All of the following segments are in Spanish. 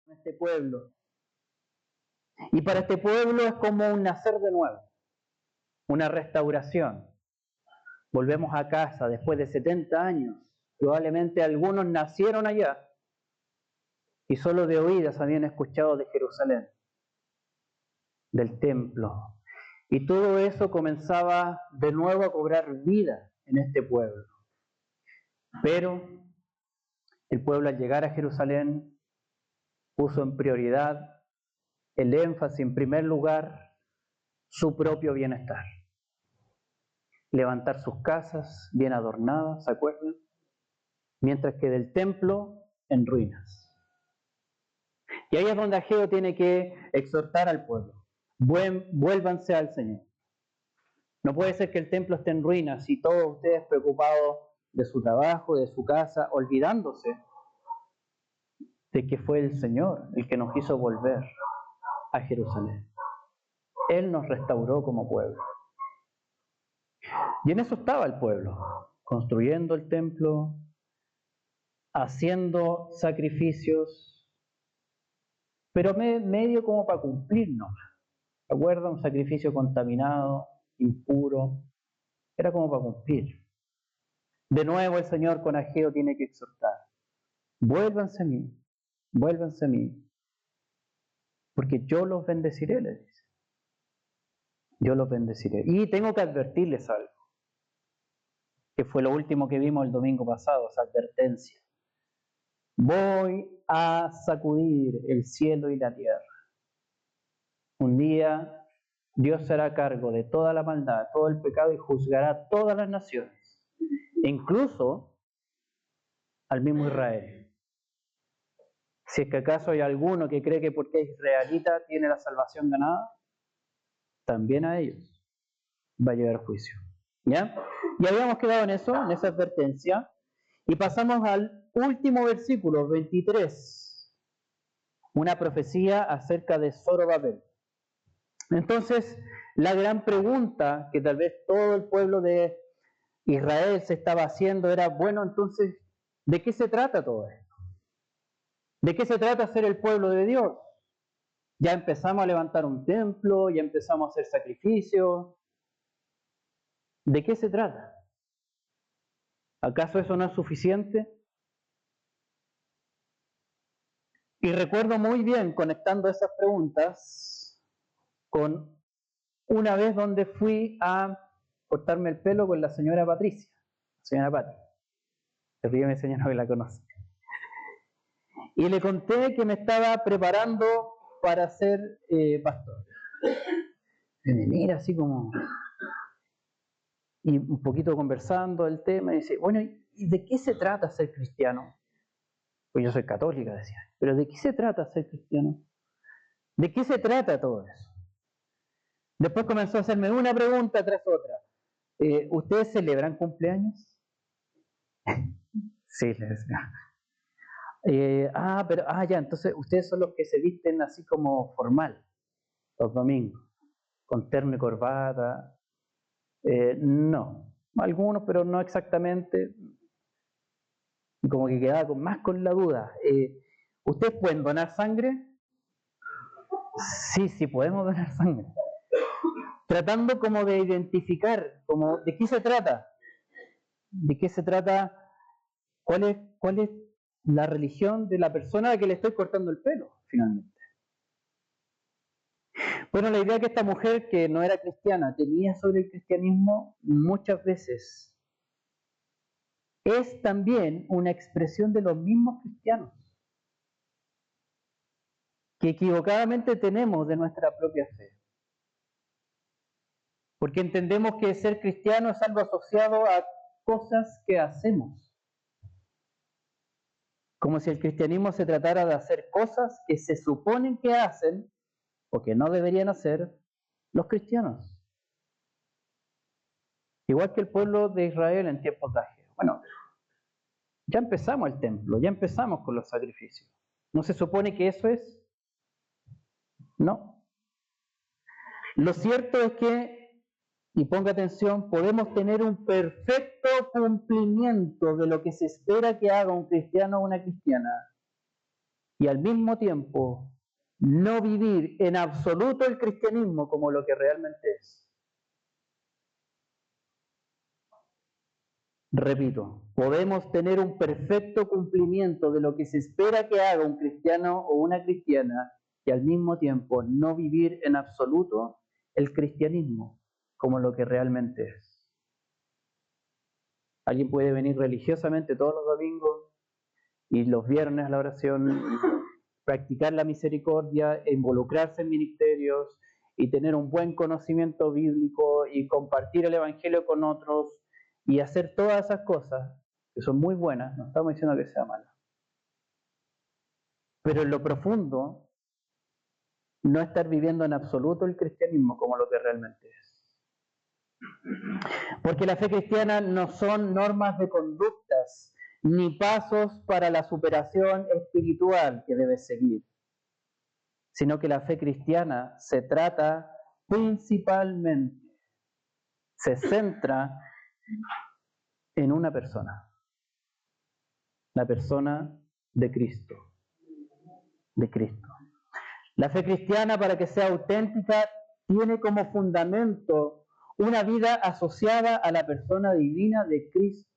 en este pueblo. Y para este pueblo es como un nacer de nuevo, una restauración. Volvemos a casa después de 70 años. Probablemente algunos nacieron allá y solo de oídas habían escuchado de Jerusalén, del templo. Y todo eso comenzaba de nuevo a cobrar vida en este pueblo. Pero el pueblo al llegar a Jerusalén puso en prioridad el énfasis, en primer lugar, su propio bienestar. Levantar sus casas bien adornadas, ¿se acuerdan? Mientras que del templo en ruinas. Y ahí es donde Ageo tiene que exhortar al pueblo. Vuélvanse al Señor. No puede ser que el templo esté en ruinas y todos ustedes preocupados de su trabajo, de su casa, olvidándose de que fue el Señor el que nos hizo volver a Jerusalén. Él nos restauró como pueblo. Y en eso estaba el pueblo, construyendo el templo, haciendo sacrificios, pero medio como para cumplirnos. ¿Se acuerdan? Un sacrificio contaminado, impuro, era como para cumplir. De nuevo el Señor con Ageo tiene que exhortar. Vuélvanse a mí, porque yo los bendeciré, les dice. Yo los bendeciré. Y tengo que advertirles algo, que fue lo último que vimos el domingo pasado, esa advertencia. Voy a sacudir el cielo y la tierra. Un día Dios se hará cargo de toda la maldad, todo el pecado y juzgará a todas las naciones, incluso al mismo Israel. Si es que acaso hay alguno que cree que porque es israelita tiene la salvación ganada, también a ellos va a llegar juicio. ¿Ya? Y habíamos quedado en eso, en esa advertencia, y pasamos al último versículo, 23, una profecía acerca de Zorobabel. Entonces, la gran pregunta que tal vez todo el pueblo de Israel se estaba haciendo era, bueno, entonces, ¿de qué se trata todo esto? ¿De qué se trata ser el pueblo de Dios? Ya empezamos a levantar un templo, ya empezamos a hacer sacrificios. ¿De qué se trata? ¿Acaso eso no es suficiente? Y recuerdo muy bien, conectando esas preguntas, con una vez donde fui a cortarme el pelo con la señora Patricia, la señora Pati. Se ríe mi señora que la conoce. Y le conté que me estaba preparando para ser pastor. Y me mira así como... Y un poquito conversando el tema, y dice, bueno, ¿y de qué se trata ser cristiano? Pues yo soy católica, decía. ¿Pero de qué se trata ser cristiano? ¿De qué se trata todo eso? Después comenzó a hacerme una pregunta tras otra. ¿Ustedes celebran cumpleaños? Sí, le decía. Ya, entonces ustedes son los que se visten así como formal, los domingos, con terno y corbata. No, algunos, pero no exactamente. Y como que quedaba más con la duda. ¿Ustedes pueden donar sangre? Sí, sí, podemos donar sangre. Tratando como de identificar, como de qué se trata. ¿De qué se trata? ¿Cuál es la religión de la persona a la que le estoy cortando el pelo, finalmente? Bueno, la idea que esta mujer, que no era cristiana, tenía sobre el cristianismo muchas veces es también una expresión de los mismos cristianos que equivocadamente tenemos de nuestra propia fe. Porque entendemos que ser cristiano es algo asociado a cosas que hacemos. Como si el cristianismo se tratara de hacer cosas que se suponen que hacen o que no deberían hacer los cristianos. Igual que el pueblo de Israel en tiempos de Ageo. Bueno, ya empezamos el templo, ya empezamos con los sacrificios. ¿No se supone que eso es? No. Lo cierto es que, y ponga atención, podemos tener un perfecto cumplimiento de lo que se espera que haga un cristiano o una cristiana y al mismo tiempo no vivir en absoluto el cristianismo como lo que realmente es. Repito, podemos tener un perfecto cumplimiento de lo que se espera que haga un cristiano o una cristiana y al mismo tiempo no vivir en absoluto el cristianismo como lo que realmente es. Alguien puede venir religiosamente todos los domingos y los viernes a la oración, practicar la misericordia, involucrarse en ministerios y tener un buen conocimiento bíblico y compartir el evangelio con otros y hacer todas esas cosas que son muy buenas, no estamos diciendo que sea mala. Pero en lo profundo, no estar viviendo en absoluto el cristianismo como lo que realmente es. Porque la fe cristiana no son normas de conductas, ni pasos para la superación espiritual que debes seguir, sino que la fe cristiana se trata principalmente, se centra en una persona, la persona de Cristo, de Cristo. La fe cristiana, para que sea auténtica, tiene como fundamento una vida asociada a la persona divina de Cristo.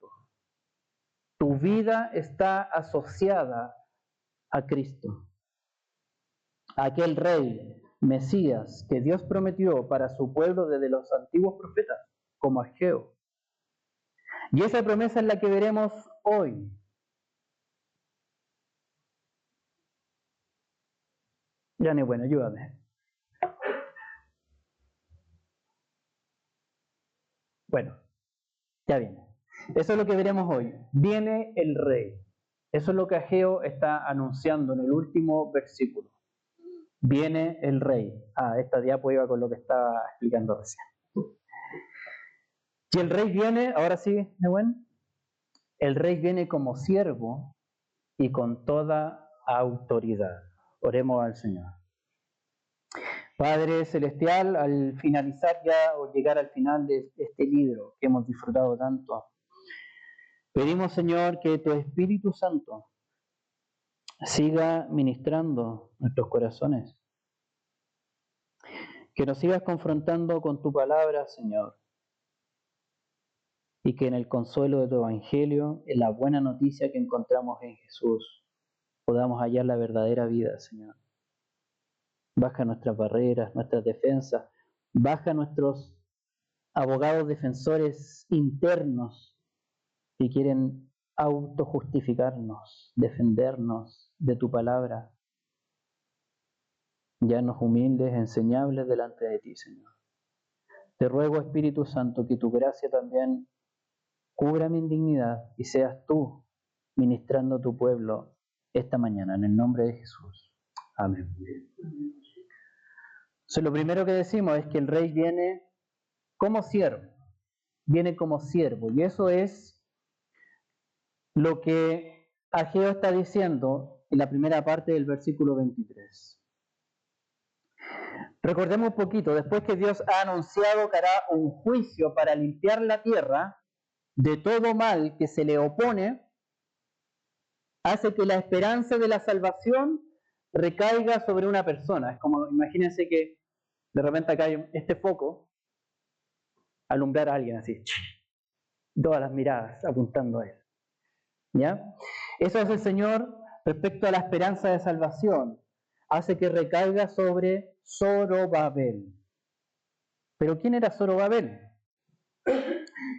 Tu vida está asociada a Cristo, a aquel Rey, Mesías, que Dios prometió para su pueblo desde los antiguos profetas, como Ageo. Y esa promesa es la que veremos hoy. Yani, bueno, ayúdame. Bueno, ya viene. Eso es lo que veremos hoy. Viene el Rey. Eso es lo que Ageo está anunciando en el último versículo. Viene el Rey. Esta diapo iba con lo que estaba explicando recién. Y el Rey viene, ahora sí, Nehuen, el Rey viene como siervo y con toda autoridad. Oremos al Señor. Padre Celestial, al finalizar ya o llegar al final de este libro que hemos disfrutado tanto, pedimos, Señor, que tu Espíritu Santo siga ministrando nuestros corazones, que nos sigas confrontando con tu palabra, Señor, y que en el consuelo de tu Evangelio, en la buena noticia que encontramos en Jesús, podamos hallar la verdadera vida, Señor. Baja nuestras barreras, nuestras defensas, baja nuestros abogados defensores internos que quieren autojustificarnos, defendernos de tu palabra. Yanos humildes, enseñables delante de ti, Señor. Te ruego, Espíritu Santo, que tu gracia también cubra mi indignidad y seas tú ministrando a tu pueblo esta mañana, en el nombre de Jesús. Amén. Entonces, lo primero que decimos es que el Rey viene como siervo, y eso es lo que Ageo está diciendo en la primera parte del versículo 23. Recordemos un poquito, después que Dios ha anunciado que hará un juicio para limpiar la tierra de todo mal que se le opone, hace que la esperanza de la salvación recaiga sobre una persona. Es como, imagínense que de repente acá hay este foco, alumbrar a alguien así, todas las miradas apuntando a él. ¿Ya? Eso hace el Señor respecto a la esperanza de salvación. Hace que recaiga sobre Zorobabel. ¿Pero quién era Zorobabel?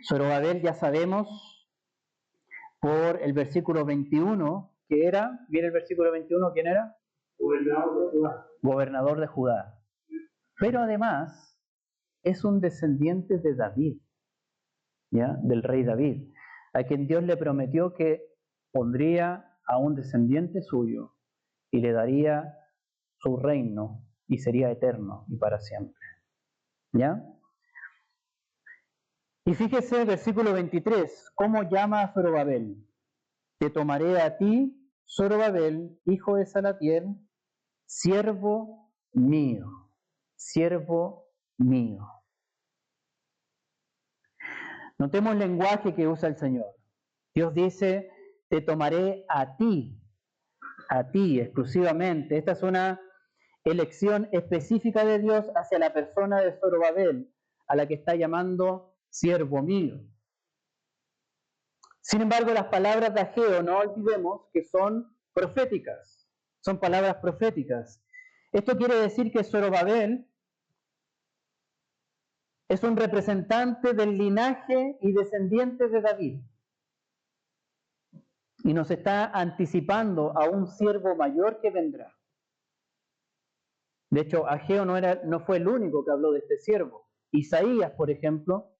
Zorobabel ya sabemos por el versículo 21 que era, ¿viene el versículo 21? ¿Quién era? Gobernador de Judá. Gobernador de Judá. Pero además es un descendiente de David, ¿ya? Del rey David, a quien Dios le prometió que pondría a un descendiente suyo y le daría su reino y sería eterno y para siempre. ¿Ya? Y fíjese el versículo 23, ¿cómo llama a Zorobabel? Te tomaré a ti, Zorobabel, hijo de Salatiel, siervo mío, siervo mío. Notemos el lenguaje que usa el Señor. Dios dice, te tomaré a ti. a ti exclusivamente. Esta es una elección específica de Dios hacia la persona de Zorobabel, a la que está llamando siervo mío. Sin embargo, las palabras de Ageo, no olvidemos que son proféticas, son palabras proféticas. Esto quiere decir que Zorobabel es un representante del linaje y descendiente de David. Y nos está anticipando a un siervo mayor que vendrá. De hecho, Ageo no fue el único que habló de este siervo. Isaías, por ejemplo,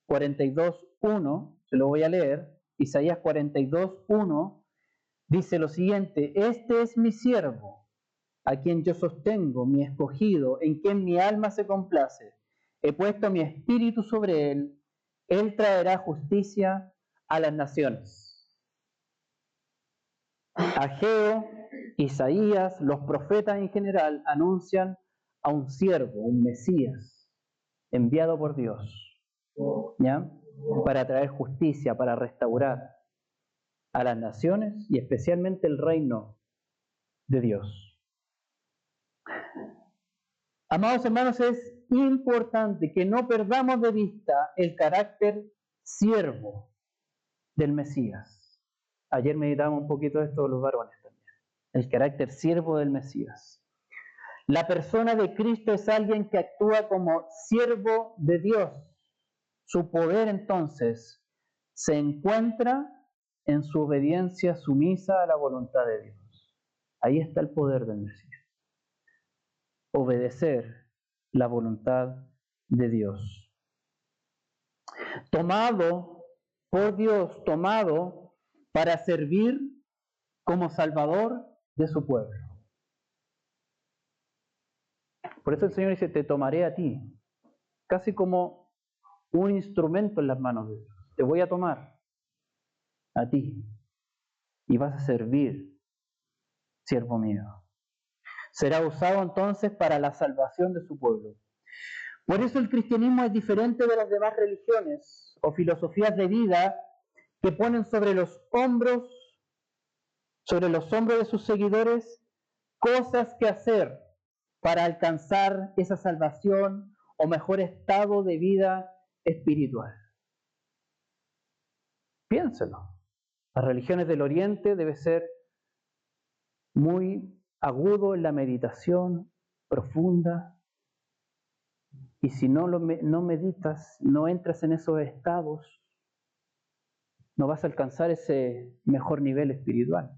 42:1, se lo voy a leer. Isaías 42:1 dice lo siguiente: este es mi siervo, a quien yo sostengo, mi escogido, en quien mi alma se complace. He puesto mi espíritu sobre él. Él traerá justicia a las naciones. Ageo, Isaías, los profetas en general anuncian a un siervo, un Mesías, enviado por Dios, ¿ya? Para traer justicia, para restaurar a las naciones y especialmente el reino de Dios. Amados hermanos, es importante que no perdamos de vista el carácter siervo del Mesías. Ayer meditamos un poquito de esto de los varones también. El carácter siervo del Mesías. La persona de Cristo es alguien que actúa como siervo de Dios. Su poder entonces se encuentra en su obediencia sumisa a la voluntad de Dios. Ahí está el poder del Mesías. Obedecer la voluntad de Dios. Tomado por Dios, tomado para servir como Salvador de su pueblo. Por eso el Señor dice, te tomaré a ti, casi como un instrumento en las manos de Dios. Te voy a tomar a ti y vas a servir, siervo mío. Será usado entonces para la salvación de su pueblo. Por eso el cristianismo es diferente de las demás religiones o filosofías de vida que ponen sobre los hombros de sus seguidores cosas que hacer para alcanzar esa salvación o mejor estado de vida espiritual. Piénselo. Las religiones del Oriente debe ser muy agudo en la meditación profunda. Y si no meditas, no entras en esos estados, no vas a alcanzar ese mejor nivel espiritual.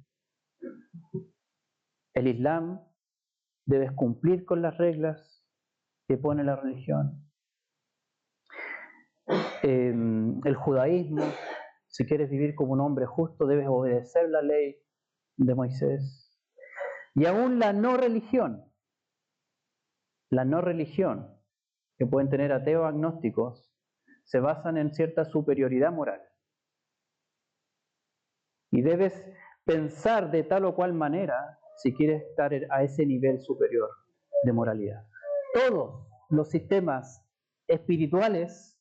El Islam, debes cumplir con las reglas que pone la religión. El judaísmo, si quieres vivir como un hombre justo, debes obedecer la ley de Moisés. Y aún la no religión, que pueden tener ateos agnósticos, se basan en cierta superioridad moral. Y debes pensar de tal o cual manera si quieres estar a ese nivel superior de moralidad. Todos los sistemas espirituales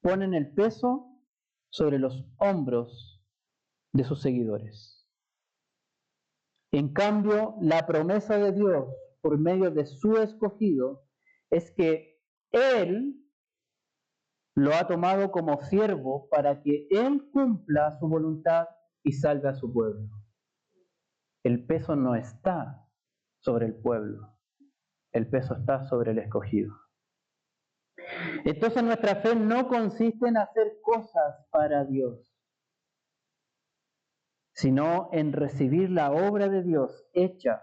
ponen el peso sobre los hombros de sus seguidores. En cambio, la promesa de Dios por medio de su escogido es que Él lo ha tomado como siervo para que Él cumpla su voluntad y salve a su pueblo. El peso no está sobre el pueblo, el peso está sobre el escogido. Entonces nuestra fe no consiste en hacer cosas para Dios, sino en recibir la obra de Dios hecha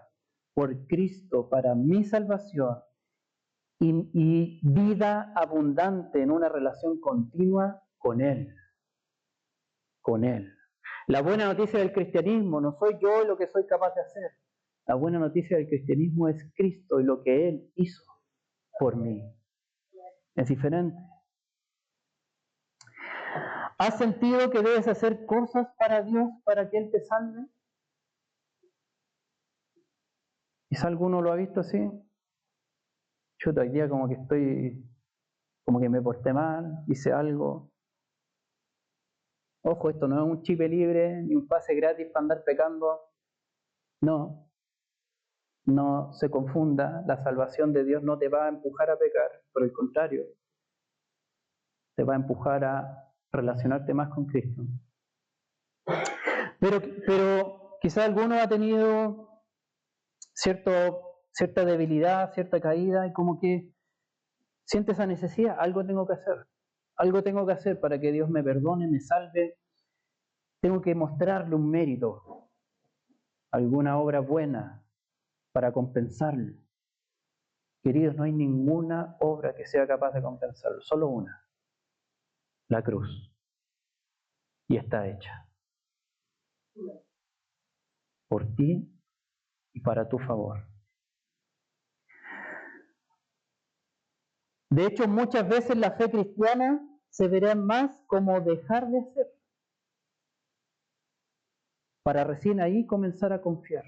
por Cristo para mi salvación y vida abundante en una relación continua con Él. Con Él. La buena noticia del cristianismo no soy yo lo que soy capaz de hacer. La buena noticia del cristianismo es Cristo y lo que Él hizo por mí. Es diferente. ¿Has sentido que debes hacer cosas para Dios para que Él te salve? ¿Quizá alguno lo ha visto así? Yo hoy día como que me porté mal, hice algo. Ojo, esto no es un chip libre ni un pase gratis para andar pecando No, no se confunda, la salvación de Dios no te va a empujar a pecar, por el contrario, te va a empujar a relacionarte más con Cristo. Pero quizá alguno ha tenido cierta debilidad, cierta caída, y como que siente esa necesidad, algo tengo que hacer para que Dios me perdone, me salve, tengo que mostrarle un mérito, alguna obra buena para compensarlo. Queridos, no hay ninguna obra que sea capaz de compensarlo, solo una, la cruz, y está hecha por ti y para tu favor. De hecho, muchas veces la fe cristiana se verá más como dejar de hacer, para recién ahí comenzar a confiar.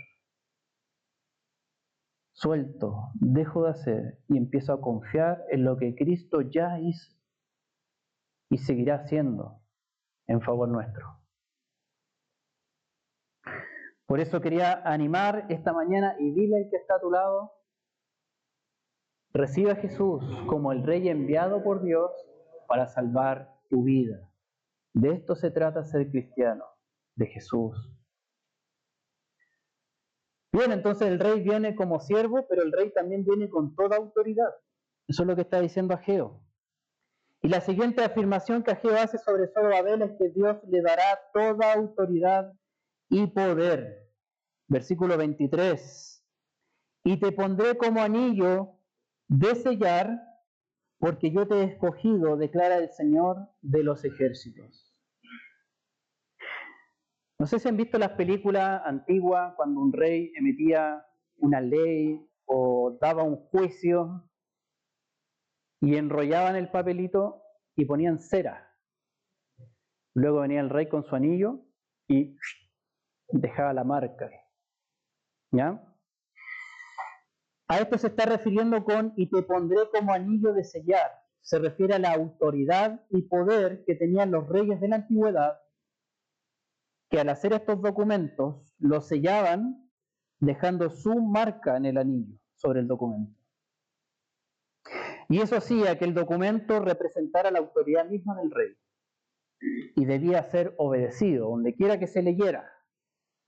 Suelto, dejo de hacer y empiezo a confiar en lo que Cristo ya hizo y seguirá haciendo en favor nuestro. Por eso quería animar esta mañana y dile al que está a tu lado, recibe a Jesús como el Rey enviado por Dios para salvar tu vida. De esto se trata ser cristiano, de Jesús. Bien, entonces el Rey viene como siervo, pero el Rey también viene con toda autoridad. Eso es lo que está diciendo Ageo. Y la siguiente afirmación que Ageo hace sobre Zorobabel es que Dios le dará toda autoridad y poder. Versículo 23. Y te pondré como anillo de sellar, porque yo te he escogido, declara el Señor de los ejércitos. No sé si han visto las películas antiguas cuando un rey emitía una ley o daba un juicio y enrollaban el papelito y ponían cera. Luego venía el rey con su anillo y dejaba la marca. ¿Ya? A esto se está refiriendo con y te pondré como anillo de sellar. Se refiere a la autoridad y poder que tenían los reyes de la antigüedad, que al hacer estos documentos los sellaban dejando su marca en el anillo sobre el documento. Y eso hacía que el documento representara la autoridad misma del rey y debía ser obedecido, donde quiera que se leyera.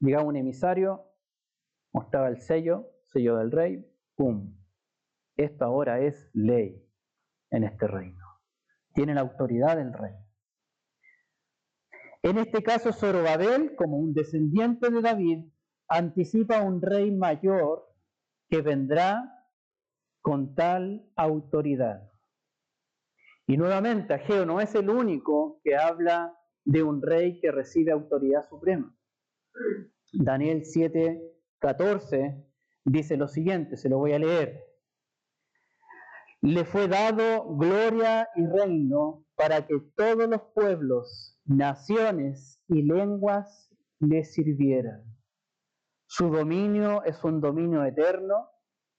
Llegaba un emisario, mostraba el sello del rey, ¡pum! Esto ahora es ley en este reino. Tiene la autoridad del rey. En este caso, Zorobabel, como un descendiente de David, anticipa a un rey mayor que vendrá con tal autoridad. Y nuevamente, Ageo no es el único que habla de un rey que recibe autoridad suprema. Daniel 7:14 dice lo siguiente, se lo voy a leer. Le fue dado gloria y reino para que todos los pueblos, naciones y lenguas le sirvieran. Su dominio es un dominio eterno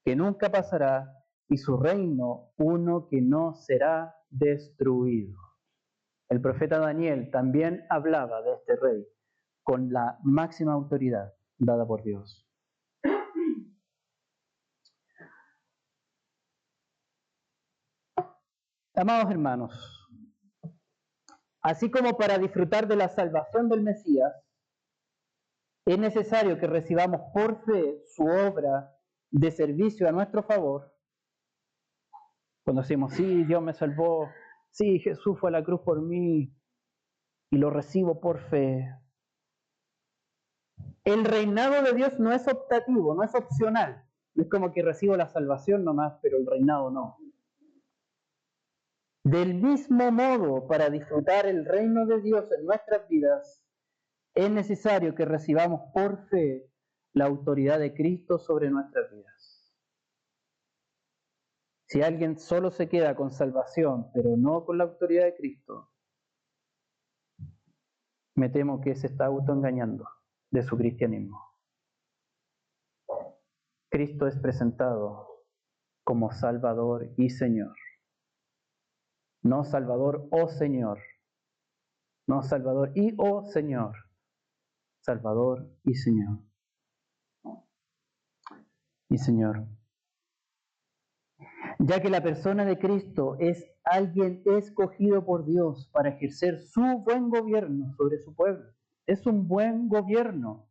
que nunca pasará y su reino uno que no será destruido. El profeta Daniel también hablaba de este rey con la máxima autoridad dada por Dios. Amados hermanos, así como para disfrutar de la salvación del Mesías, es necesario que recibamos por fe su obra de servicio a nuestro favor. Cuando decimos, sí, Dios me salvó, sí, Jesús fue a la cruz por mí y lo recibo por fe. El reinado de Dios no es optativo, no es opcional. No es como que recibo la salvación nomás, pero el reinado no. Del mismo modo, para disfrutar el reino de Dios en nuestras vidas, es necesario que recibamos por fe la autoridad de Cristo sobre nuestras vidas. Si alguien solo se queda con salvación, pero no con la autoridad de Cristo, me temo que se está autoengañando de su cristianismo. Cristo es presentado como Salvador y Señor. No Salvador o Señor. No Salvador y o Señor. Salvador y Señor. mi Señor. Ya que la persona de Cristo es alguien escogido por Dios para ejercer su buen gobierno sobre su pueblo. Es un buen gobierno.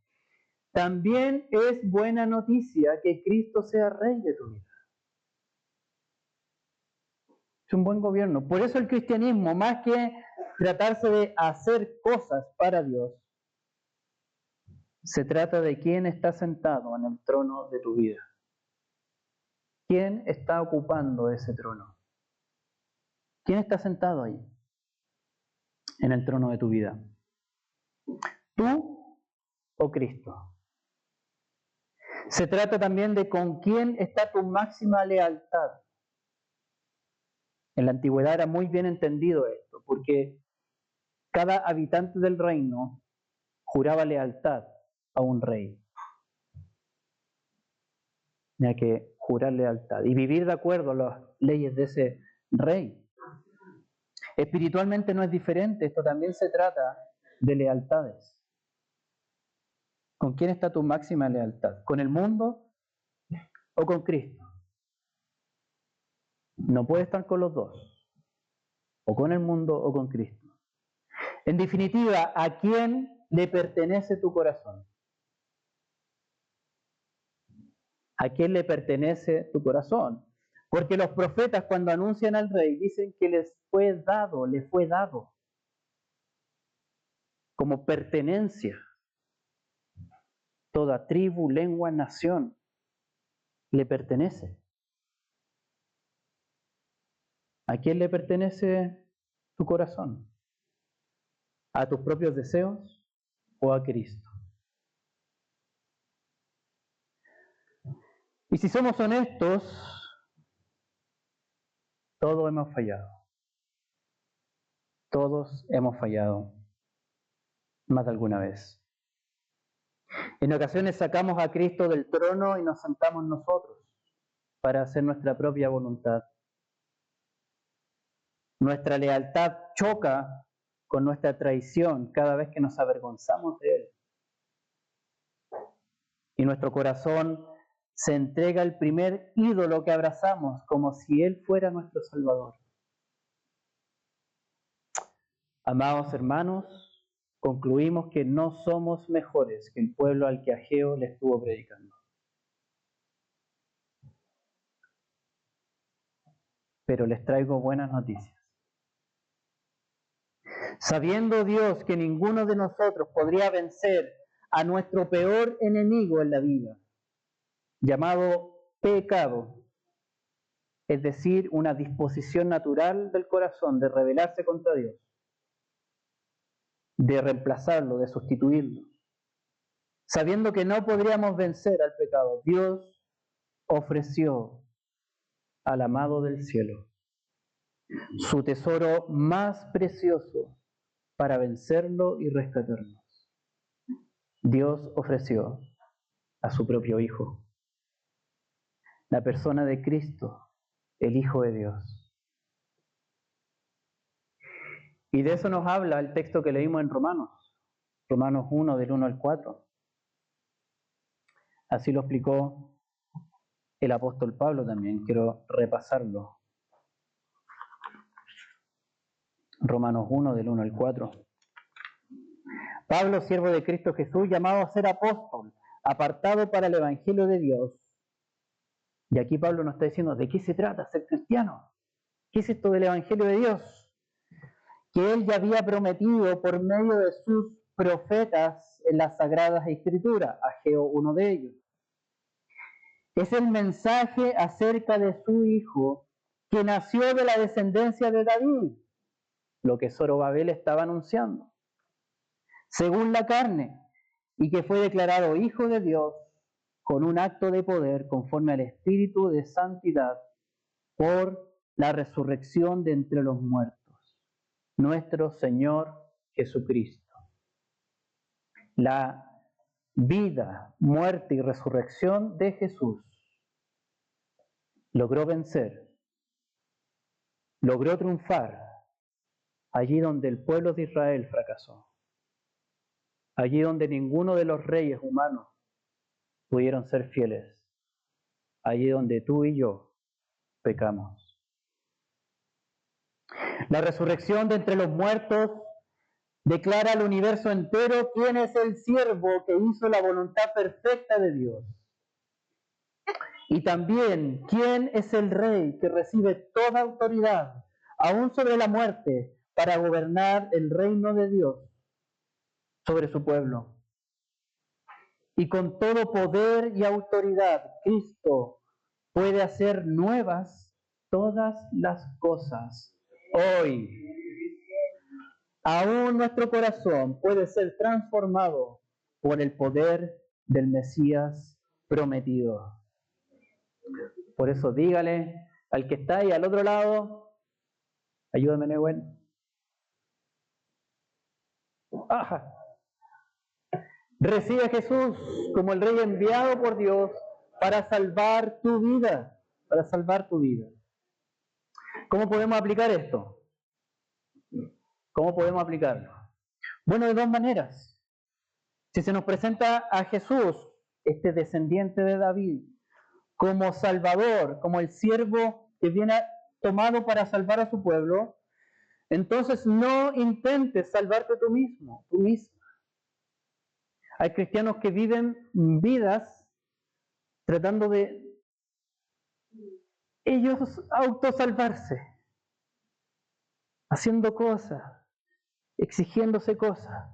También es buena noticia que Cristo sea Rey de tu vida. Es un buen gobierno. Por eso el cristianismo, más que tratarse de hacer cosas para Dios, se trata de quién está sentado en el trono de tu vida. ¿Quién está ocupando ese trono? ¿Quién está sentado ahí, en el trono de tu vida? ¿Tú o Cristo? Se trata también de con quién está tu máxima lealtad. En la antigüedad era muy bien entendido esto, porque cada habitante del reino juraba lealtad a un rey. Tenía que jurar lealtad y vivir de acuerdo a las leyes de ese rey. Espiritualmente no es diferente, esto también se trata de lealtades. ¿Con quién está tu máxima lealtad? ¿Con el mundo o con Cristo? No puedes estar con los dos, o con el mundo o con Cristo. En definitiva, ¿a quién le pertenece tu corazón? ¿A quién le pertenece tu corazón? Porque los profetas cuando anuncian al rey dicen que le fue dado como pertenencia. Toda tribu, lengua, nación le pertenece. ¿A quién le pertenece tu corazón? ¿A tus propios deseos o a Cristo? Y si somos honestos, todos hemos fallado. Todos hemos fallado más de alguna vez. En ocasiones sacamos a Cristo del trono y nos sentamos nosotros para hacer nuestra propia voluntad. Nuestra lealtad choca con nuestra traición cada vez que nos avergonzamos de Él. Y nuestro corazón se entrega al primer ídolo que abrazamos como si Él fuera nuestro Salvador. Amados hermanos, concluimos que no somos mejores que el pueblo al que Ageo le estuvo predicando. Pero les traigo buenas noticias. Sabiendo Dios que ninguno de nosotros podría vencer a nuestro peor enemigo en la vida, llamado pecado, es decir, una disposición natural del corazón de rebelarse contra Dios, de reemplazarlo, de sustituirlo. Sabiendo que no podríamos vencer al pecado, Dios ofreció al amado del cielo su tesoro más precioso para vencerlo y rescatarnos. Dios ofreció a su propio Hijo, la persona de Cristo, el Hijo de Dios. Y de eso nos habla el texto que leímos en Romanos 1, del 1 al 4. Así lo explicó el apóstol Pablo también, quiero repasarlo. Romanos 1, del 1 al 4. Pablo, siervo de Cristo Jesús, llamado a ser apóstol, apartado para el Evangelio de Dios. Y aquí Pablo nos está diciendo, ¿de qué se trata ser cristiano? ¿Qué es esto del Evangelio de Dios? Que él ya había prometido por medio de sus profetas en las Sagradas Escrituras, Ageo, uno de ellos. Es el mensaje acerca de su Hijo, que nació de la descendencia de David, lo que Zorobabel estaba anunciando, según la carne, y que fue declarado Hijo de Dios con un acto de poder conforme al Espíritu de santidad por la resurrección de entre los muertos, nuestro Señor Jesucristo. La vida, muerte y resurrección de Jesús logró vencer, logró triunfar allí donde el pueblo de Israel fracasó, allí donde ninguno de los reyes humanos pudieron ser fieles. allí donde tú y yo pecamos. La resurrección de entre los muertos declara al universo entero quién es el siervo que hizo la voluntad perfecta de Dios. Y también quién es el rey que recibe toda autoridad, aún sobre la muerte, para gobernar el reino de Dios sobre su pueblo. Y con todo poder y autoridad, Cristo puede hacer nuevas todas las cosas. Hoy, aún nuestro corazón puede ser transformado por el poder del Mesías prometido. Por eso dígale al que está ahí al otro lado, ayúdame, Nehuen. ¡Ajá! Recibe a Jesús como el Rey enviado por Dios para salvar tu vida, para salvar tu vida. ¿Cómo podemos aplicar esto? ¿Cómo podemos aplicarlo? Bueno, de dos maneras. Si se nos presenta a Jesús, este descendiente de David, como Salvador, como el siervo que viene tomado para salvar a su pueblo, entonces no intentes salvarte tú mismo, tú misma. Hay cristianos que viven vidas tratando de ellos autosalvarse, haciendo cosas, exigiéndose cosas,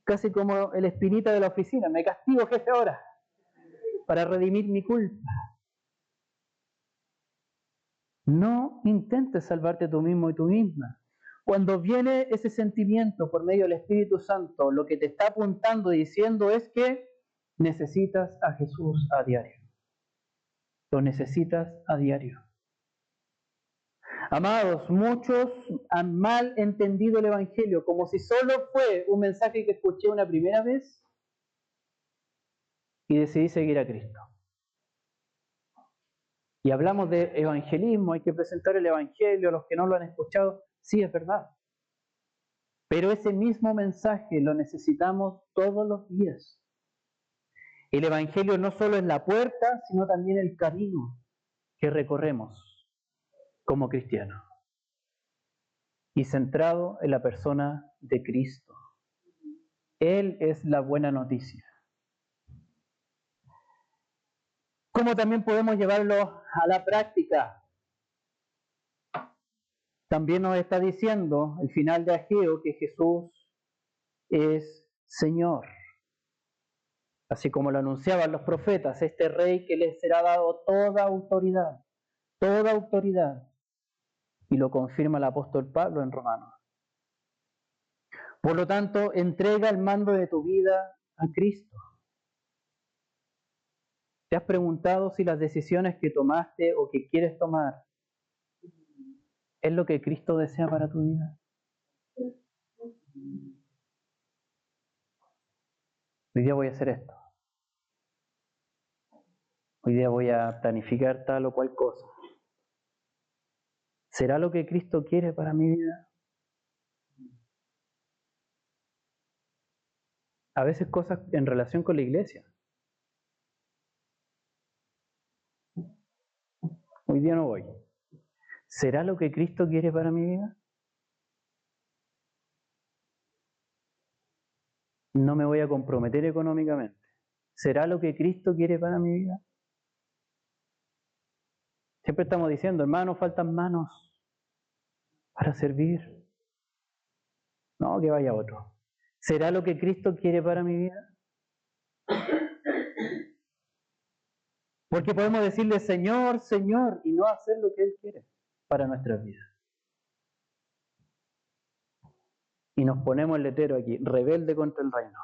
casi como el espinita de la oficina, me castigo jefe ahora, para redimir mi culpa. No intentes salvarte tú mismo y tú misma. Cuando viene ese sentimiento por medio del Espíritu Santo, lo que te está apuntando y diciendo es que necesitas a Jesús a diario. Lo necesitas a diario. Amados, muchos han mal entendido el Evangelio como si solo fue un mensaje que escuché una primera vez y decidí seguir a Cristo. Y hablamos de evangelismo, hay que presentar el Evangelio a los que no lo han escuchado. Sí, es verdad. Pero ese mismo mensaje lo necesitamos todos los días. El Evangelio no solo es la puerta, sino también el camino que recorremos como cristianos. Y centrado en la persona de Cristo. Él es la buena noticia. ¿Cómo también podemos llevarlo a la práctica? También nos está diciendo el final de Ageo que Jesús es Señor. Así como lo anunciaban los profetas, este rey que les será dado toda autoridad. Y lo confirma el apóstol Pablo en Romanos. Por lo tanto, entrega el mando de tu vida a Cristo. ¿Te has preguntado si las decisiones que tomaste o que quieres tomar es lo que Cristo desea para tu vida? Hoy día voy a hacer esto. Hoy día voy a planificar tal o cual cosa. ¿Será lo que Cristo quiere para mi vida? A veces cosas en relación con la iglesia. Hoy día no voy. ¿Será lo que Cristo quiere para mi vida? No me voy a comprometer económicamente. ¿Será lo que Cristo quiere para mi vida? Siempre estamos diciendo, hermanos, faltan manos para servir. No, que vaya otro. ¿Será lo que Cristo quiere para mi vida? Porque podemos decirle, Señor, Señor, y no hacer lo que Él quiere para nuestras vidas. Y nos ponemos el letrero aquí, rebelde contra el reino.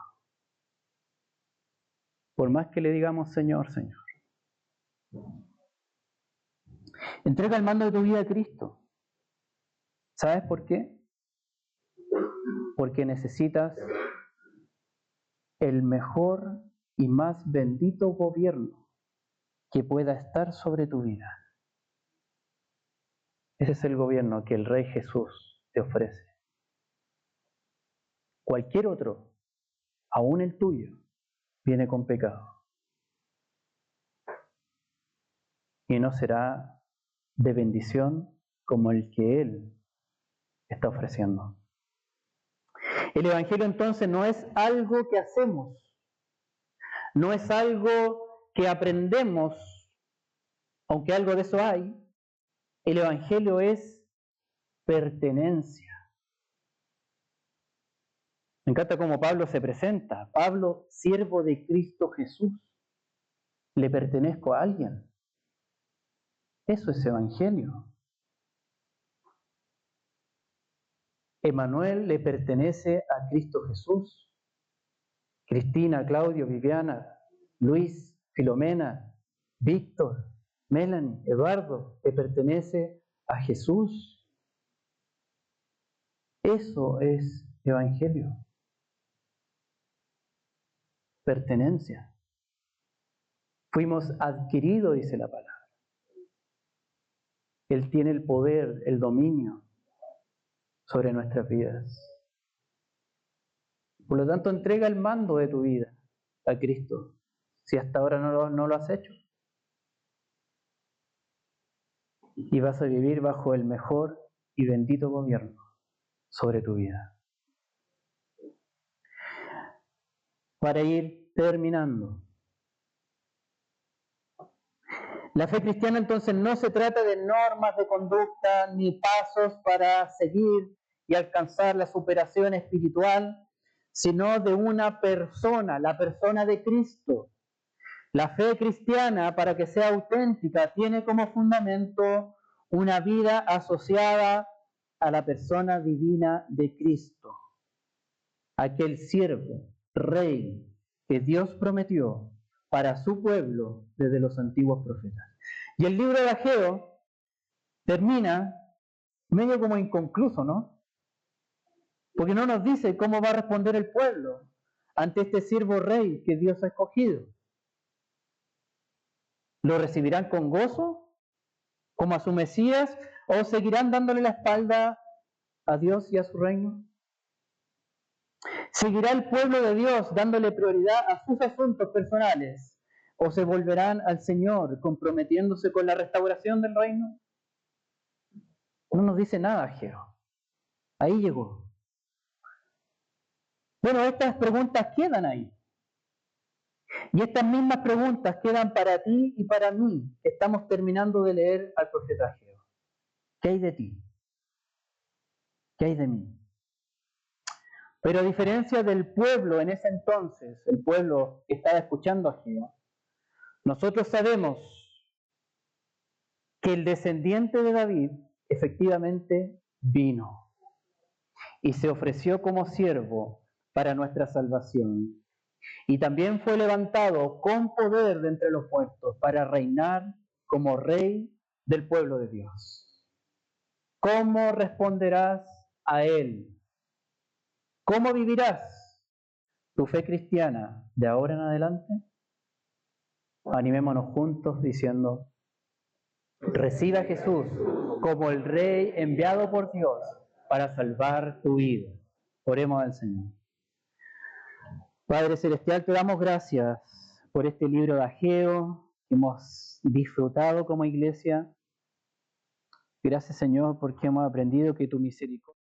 Por más que le digamos, Señor, Señor. Entrega el mando de tu vida a Cristo. ¿Sabes por qué? Porque necesitas el mejor y más bendito gobierno que pueda estar sobre tu vida. Ese es el gobierno que el Rey Jesús te ofrece. Cualquier otro, aún el tuyo, viene con pecado. y no será de bendición como el que Él está ofreciendo. El Evangelio entonces no es algo que hacemos, no es algo que aprendemos, aunque algo de eso hay. El Evangelio es pertenencia. Me encanta cómo Pablo se presenta. Pablo, siervo de Cristo Jesús. ¿Le pertenezco a alguien? Eso es Evangelio. Emanuel le pertenece a Cristo Jesús. Cristina, Claudio, Viviana, Luis, Filomena, Víctor, Melanie, Eduardo, le pertenece a Jesús. Eso es Evangelio. Pertenencia. Fuimos adquiridos, dice la palabra. Él tiene el poder, el dominio sobre nuestras vidas. Por lo tanto, entrega el mando de tu vida a Cristo, si hasta ahora no lo has hecho. Y vas a vivir bajo el mejor y bendito gobierno sobre tu vida. Para ir terminando. La fe cristiana entonces no se trata de normas de conducta ni pasos para seguir y alcanzar la superación espiritual, sino de una persona, la persona de Cristo. La fe cristiana, para que sea auténtica, tiene como fundamento una vida asociada a la persona divina de Cristo, aquel siervo, rey, que Dios prometió para su pueblo desde los antiguos profetas. Y el libro de Ageo termina medio como inconcluso, ¿no? Porque no nos dice cómo va a responder el pueblo ante este siervo rey que Dios ha escogido. ¿Lo recibirán con gozo, como a su Mesías, o seguirán dándole la espalda a Dios y a su reino? ¿Seguirá el pueblo de Dios dándole prioridad a sus asuntos personales, o se volverán al Señor comprometiéndose con la restauración del reino? No nos dice nada Ageo. Ahí llegó. Bueno, estas preguntas quedan ahí. Y estas mismas preguntas quedan para ti y para mí. Estamos terminando de leer al profeta Ageo. ¿Qué hay de ti? ¿Qué hay de mí? Pero a diferencia del pueblo en ese entonces, el pueblo que estaba escuchando a Ageo, nosotros sabemos que el descendiente de David efectivamente vino y se ofreció como siervo para nuestra salvación. Y también fue levantado con poder de entre los muertos para reinar como rey del pueblo de Dios. ¿Cómo responderás a él? ¿Cómo vivirás tu fe cristiana de ahora en adelante? Animémonos juntos diciendo: recibe a Jesús como el Rey enviado por Dios para salvar tu vida. Oremos al Señor. Padre Celestial, te damos gracias por este libro de Ageo que hemos disfrutado como iglesia. Gracias, Señor, porque hemos aprendido que tu misericordia